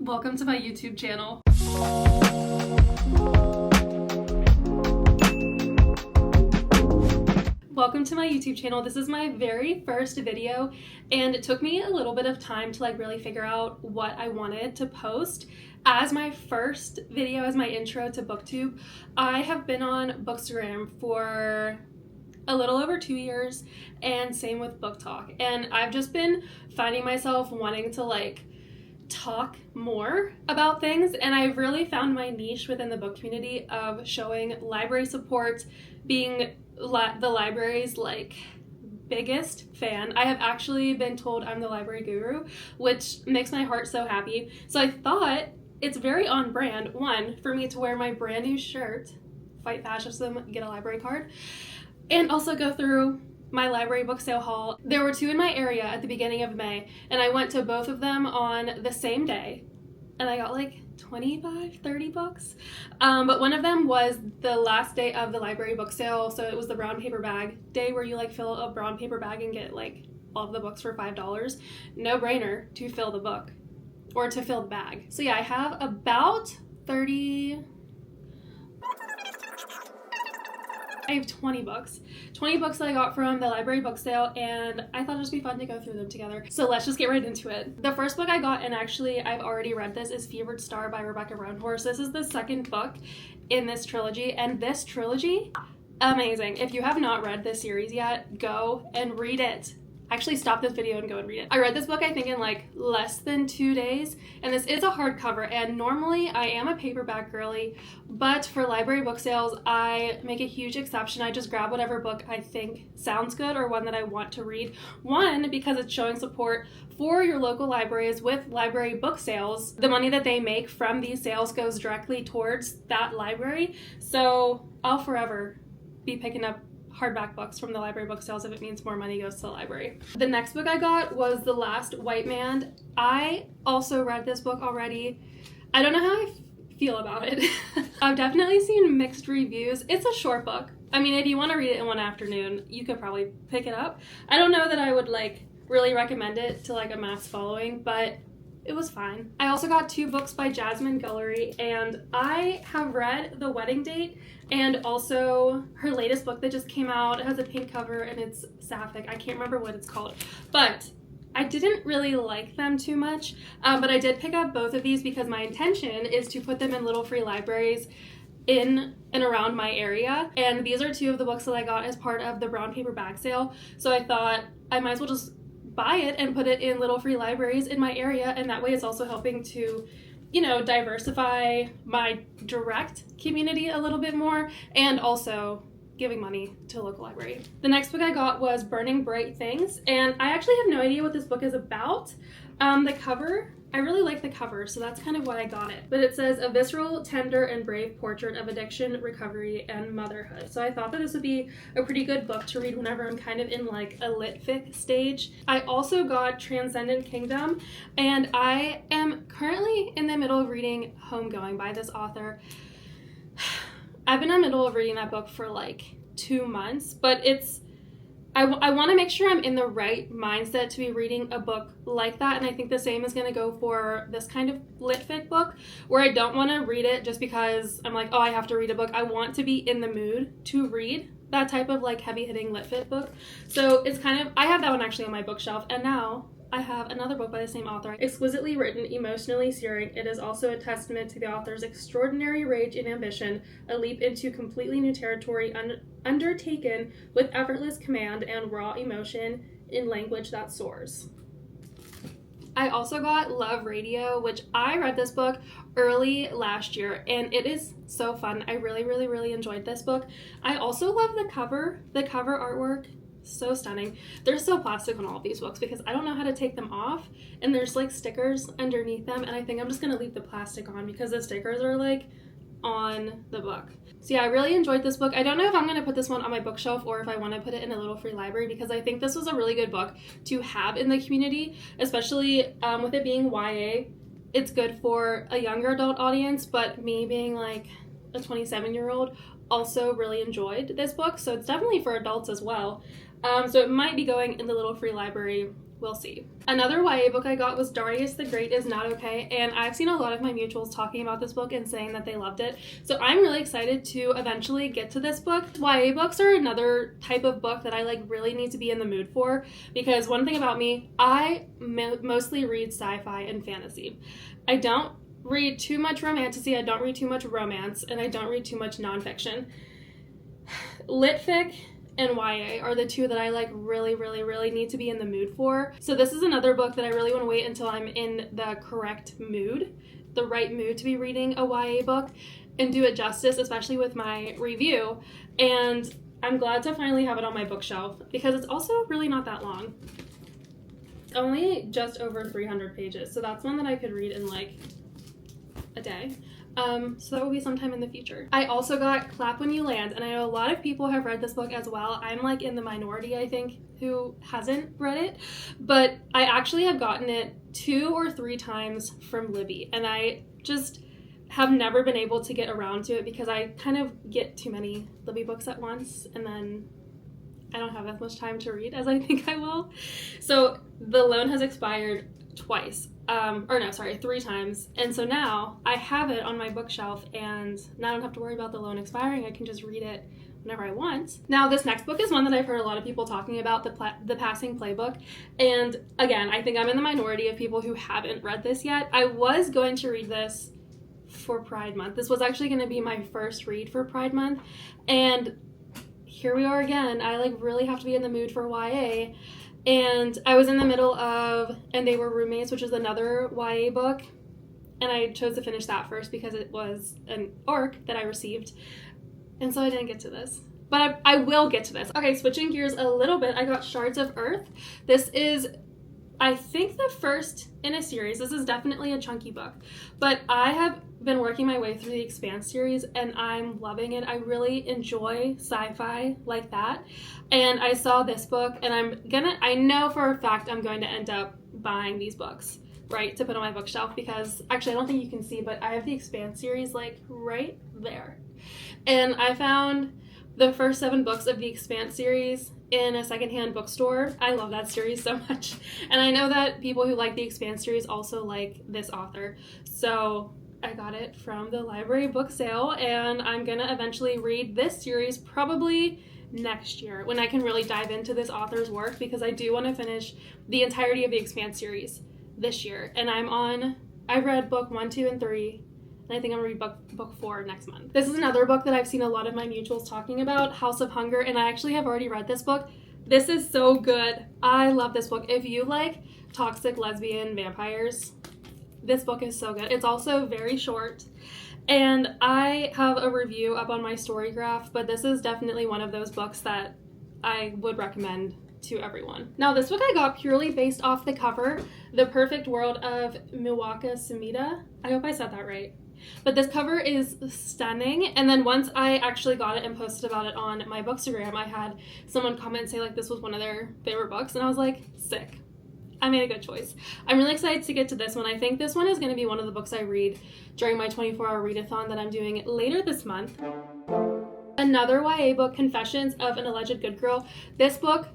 Welcome to my YouTube channel. Welcome to my YouTube channel. This is my very first video and it took me a little bit of time to really figure out what I wanted to post. As my first video, as my intro to booktube, I have been on bookstagram for a little over 2 years, and same with booktok, and I've just been finding myself wanting to talk more about things, and I've really found my niche within the book community of showing library support, being the library's biggest fan. I have actually been told I'm the library guru, which makes my heart so happy. So I thought it's very on brand, one, for me to wear my brand new shirt, Fight Fascism, Get a Library Card, and also go through my library book sale haul. There were 2 in my area at the beginning of May, and I went to both of them on the same day, and I got 25, 30 books. But one of them was the last day of the library book sale, so it was the brown paper bag day where you fill a brown paper bag and get all of the books for $5. No brainer to fill the book, or to fill the bag. So yeah, I have about 30... I have 20 books. 20 books that I got from the library book sale, and I thought it'd just be fun to go through them together. So let's just get right into it. The first book I got, and actually I've already read this, is Fevered Star by Rebecca Roanhorse. This is the second book in this trilogy, and this trilogy, amazing. If you have not read this series yet, go and read it. Actually stop this video and go and read it. I read this book I think in less than 2 days, and this is a hardcover, and normally I am a paperback girly, but for library book sales I make a huge exception. I just grab whatever book I think sounds good or one that I want to read. One, because it's showing support for your local libraries with library book sales. The money that they make from these sales goes directly towards that library, so I'll forever be picking up hardback books from the library book sales if it means more money goes to the library. The next book I got was The Last White Man. I also read this book already. I don't know how I feel about it. I've definitely seen mixed reviews. It's a short book. I mean, if you want to read it in one afternoon, you could probably pick it up. I don't know that I would really recommend it to a mass following, but it was fine. I also got 2 books by Jasmine Guillory, and I have read The Wedding Date and also her latest book that just came out. It has a pink cover and it's sapphic. I can't remember what it's called, but I didn't really like them too much, but I did pick up both of these because my intention is to put them in little free libraries in and around my area, and these are 2 of the books that I got as part of the brown paper bag sale, so I thought I might as well just buy it and put it in little free libraries in my area, and that way it's also helping to, diversify my direct community a little bit more, and also giving money to a local library. The next book I got was Burning Bright Things, and I actually have no idea what this book is about. The cover, I really like the cover, so that's kind of why I got it. But it says, a visceral, tender, and brave portrait of addiction, recovery, and motherhood. So I thought that this would be a pretty good book to read whenever I'm kind of in a lit fic stage. I also got Transcendent Kingdom, and I am currently in the middle of reading Homegoing by this author. I've been in the middle of reading that book for 2 months, but I want to make sure I'm in the right mindset to be reading a book like that, and I think the same is going to go for this kind of lit fic book, where I don't want to read it just because I'm oh, I have to read a book. I want to be in the mood to read that type of heavy-hitting lit fic book. So it's I have that one actually on my bookshelf, and now I have another book by the same author. Exquisitely written, emotionally searing, it is also a testament to the author's extraordinary rage and ambition, a leap into completely new territory undertaken with effortless command and raw emotion in language that soars. I also got Love Radio, which I read this book early last year, and it is so fun. I really, really, really enjoyed this book. I also love the cover. The cover artwork, so stunning. They're so plastic on all of these books because I don't know how to take them off, and there's stickers underneath them, and I think I'm just gonna leave the plastic on because the stickers are on the book. So yeah, I really enjoyed this book. I don't know if I'm going to put this one on my bookshelf or if I want to put it in a little free library, because I think this was a really good book to have in the community, especially with it being YA. It's good for a younger adult audience, but me being a 27-year-old also really enjoyed this book, so it's definitely for adults as well. So it might be going in the little free library we'll see. Another YA book I got was Darius the Great is Not Okay, and I've seen a lot of my mutuals talking about this book and saying that they loved it, so I'm really excited to eventually get to this book. YA books are another type of book that I like really need to be in the mood for, because one thing about me, I mostly read sci-fi and fantasy. I don't read too much romantasy, I don't read too much romance, and I don't read too much nonfiction. Lit fic and YA are the two that I like really need to be in the mood for. So this is another book that I really want to wait until I'm in the correct mood, the right mood to be reading a YA book, and do it justice, especially with my review. And I'm glad to finally have it on my bookshelf because it's also really not that long. Only just over 300 pages, so that's one that I could read in like a day. So that will be sometime in the future. I also got Clap When You Land, and I know a lot of people have read this book as well. I'm like in the minority, I think, who hasn't read it, but I actually have gotten it 2 or 3 times from Libby, and I just have never been able to get around to it because I kind of get too many Libby books at once, and then I don't have as much time to read as I think I will. So the loan has expired twice. 3 times. And so now I have it on my bookshelf, and now I don't have to worry about the loan expiring. I can just read it whenever I want. Now this next book is one that I've heard a lot of people talking about, the Passing Playbook. And again, I think I'm in the minority of people who haven't read this yet. I was going to read this for Pride Month. This was actually going to be my first read for Pride Month. And here we are again. I like really have to be in the mood for YA. And I was in the middle of And They Were Roommates, which is another YA book, and I chose to finish that first because it was an ARC that I received, and so I didn't get to this. But I will get to this. Okay, switching gears a little bit, I got Shards of Earth. This is, I think, the first in a series. This is definitely a chunky book, but I have been working my way through the Expanse series and I'm loving it. I really enjoy sci-fi like that, and I saw this book and I know for a fact I'm going to end up buying these books, right, to put on my bookshelf, because actually I don't think you can see, but I have the Expanse series like right there, and I found the first 7 books of the Expanse series in a secondhand bookstore. I love that series so much, and I know that people who like the Expanse series also like this author, so I got it from the library book sale, and I'm gonna eventually read this series probably next year when I can really dive into this author's work, because I do want to finish the entirety of the Expanse series this year, and I read book 1, 2, and 3, and I think I'm gonna read book 4 next month. This is another book that I've seen a lot of my mutuals talking about, House of Hunger, and I actually have already read this book. This is so good. I love this book. If you like toxic lesbian vampires, this book is so good. It's also very short, and I have a review up on my STORYGRAPH, but this is definitely one of those books that I would recommend to everyone. Now this book I got purely based off the cover, The Perfect World of Miwaka Sumida. I hope I said that right. But this cover is stunning, and then once I actually got it and posted about it on my bookstagram, I had someone comment and say like this was one of their favorite books, and I was like, sick. I made a good choice. I'm really excited to get to this one. I think this one is going to be one of the books I read during my 24-hour readathon that I'm doing later this month. Another YA book, Confessions of an Alleged Good Girl. This book,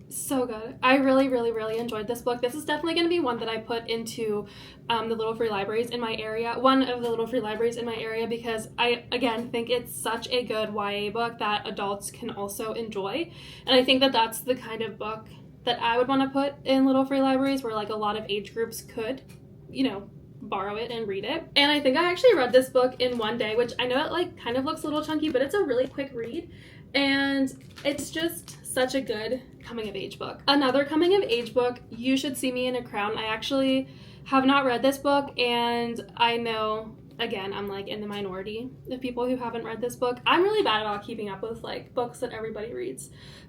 so good. I really enjoyed this book. This is definitely going to be one that I put into the little free libraries in my area, one of the little free libraries in my area, because I, again, think it's such a good YA book that adults can also enjoy. And I think that that's the kind of book that I would want to put in little free libraries where like a lot of age groups could, borrow it and read it. And I think I actually read this book in one day, which I know it like kind of looks a little chunky, but it's a really quick read, and it's just such a good coming of age book. Another coming of age book, You Should See Me in a Crown. I actually have not read this book, and I know, again, I'm like in the minority of people who haven't read this book. I'm really bad about keeping up with like books that everybody reads,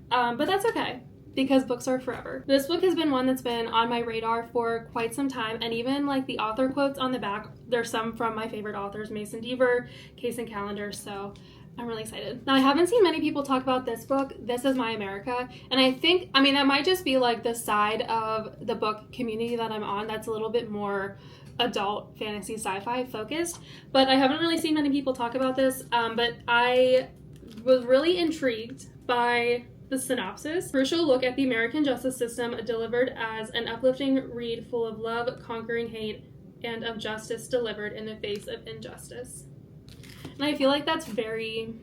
but that's okay, because books are forever. This book has been one that's been on my radar for quite some time, and even like the author quotes on the back, there's some from my favorite authors, Mason Deaver, Kaysen Callender, so I'm really excited. Now, I haven't seen many people talk about this book, This Is My America, and I think, that might just be like the side of the book community that I'm on that's a little bit more adult fantasy sci-fi focused, but I haven't really seen many people talk about this, but I was really intrigued by the synopsis. Crucial look at the American justice system delivered as an uplifting read full of love, conquering hate, and of justice delivered in the face of injustice. And I feel like that's very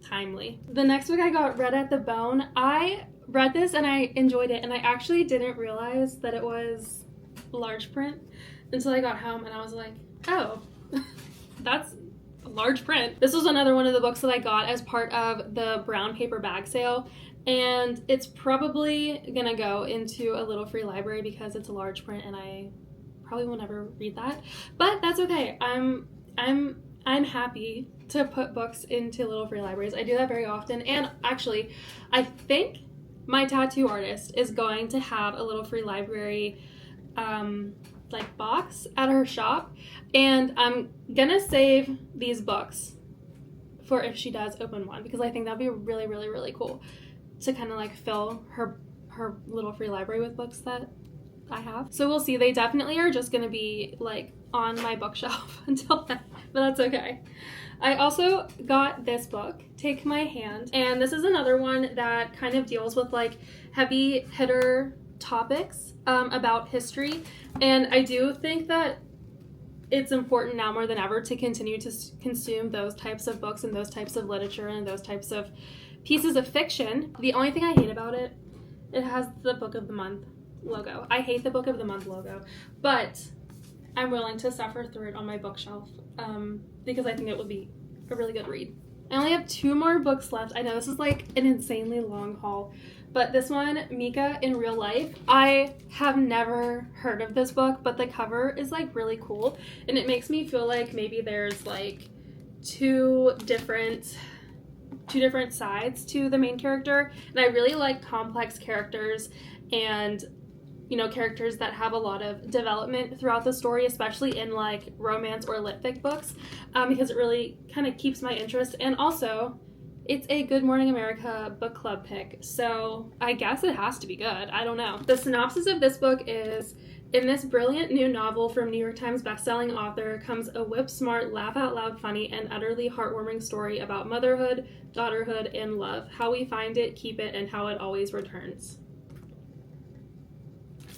timely. The next book I got, Red at the Bone. I read this and I enjoyed it, and I actually didn't realize that it was large print until I got home, and I was like, oh, that's large print. This was another one of the books that I got as part of the brown paper bag sale, and it's probably gonna go into a little free library because it's a large print and I probably will never read that, but that's okay. I'm happy to put books into little free libraries. I do that very often, and actually I think my tattoo artist is going to have a little free library like box at her shop, and I'm gonna save these books for if she does open one, because I think that'd be really, really, really cool to kind of like fill her little free library with books that I have. So we'll see. They definitely are just gonna be like on my bookshelf until then, but that's okay. I also got this book, Take My Hand, and this is another one that kind of deals with like heavy hitter topics about history, and I do think that it's important now more than ever to continue to consume those types of books and those types of literature and those types of pieces of fiction. The only thing I hate about it, it has the Book of the Month logo. I hate the Book of the Month logo, but I'm willing to suffer through it on my bookshelf because I think it would be a really good read. I only have 2 more books left. I know this is like an insanely long haul, but this one, Mika in Real Life, I have never heard of this book, but the cover is like really cool, and it makes me feel like maybe there's like two different sides to the main character, and I really like complex characters and, you know, characters that have a lot of development throughout the story, especially in like romance or lit fic books, because it really kind of keeps my interest. And also, it's a Good Morning America book club pick, so I guess it has to be good. I don't know. The synopsis of this book is, in this brilliant new novel from New York Times bestselling author comes a whip-smart, laugh-out-loud funny, and utterly heartwarming story about motherhood, daughterhood, and love. How we find it, keep it, and how it always returns.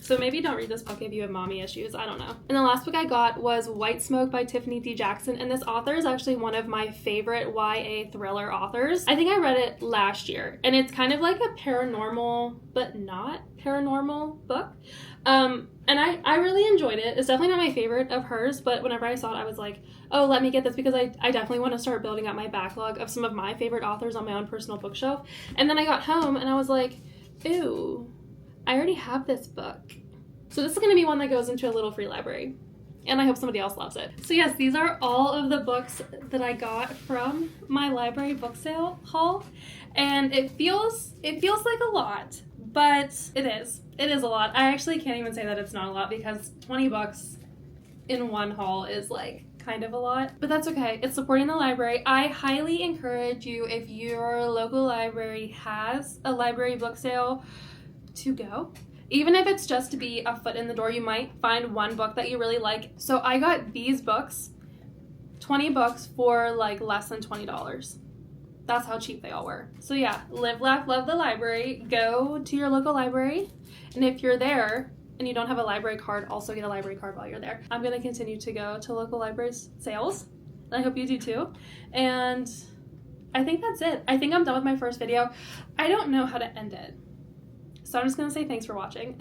So maybe don't read this book if you have mommy issues. I don't know. And the last book I got was White Smoke by Tiffany D. Jackson, and this author is actually one of my favorite YA thriller authors. I think I read it last year, and it's kind of like a paranormal, but not paranormal book. And I really enjoyed it. It's definitely not my favorite of hers, but whenever I saw it, I was like, oh, let me get this, because I definitely want to start building up my backlog of some of my favorite authors on my own personal bookshelf. And then I got home, and I was like, ew, I already have this book. So this is going to be one that goes into a little free library, and I hope somebody else loves it. So yes, these are all of the books that I got from my library book sale haul, and it feels like a lot, but it is a lot. I actually can't even say that it's not a lot, because 20 bucks in one haul is like kind of a lot, but that's okay. It's supporting the library. I highly encourage you, if your local library has a library book sale, to go. Even if it's just to be a foot in the door, you might find one book that you really like. So I got these books, 20 books for like less than $20. That's how cheap they all were. So yeah, live, laugh, love the library. Go to your local library. And if you're there and you don't have a library card, also get a library card while you're there. I'm gonna continue to go to local library sales, and I hope you do too. And I think that's it. I think I'm done with my first video. I don't know how to end it, so I'm just gonna say thanks for watching.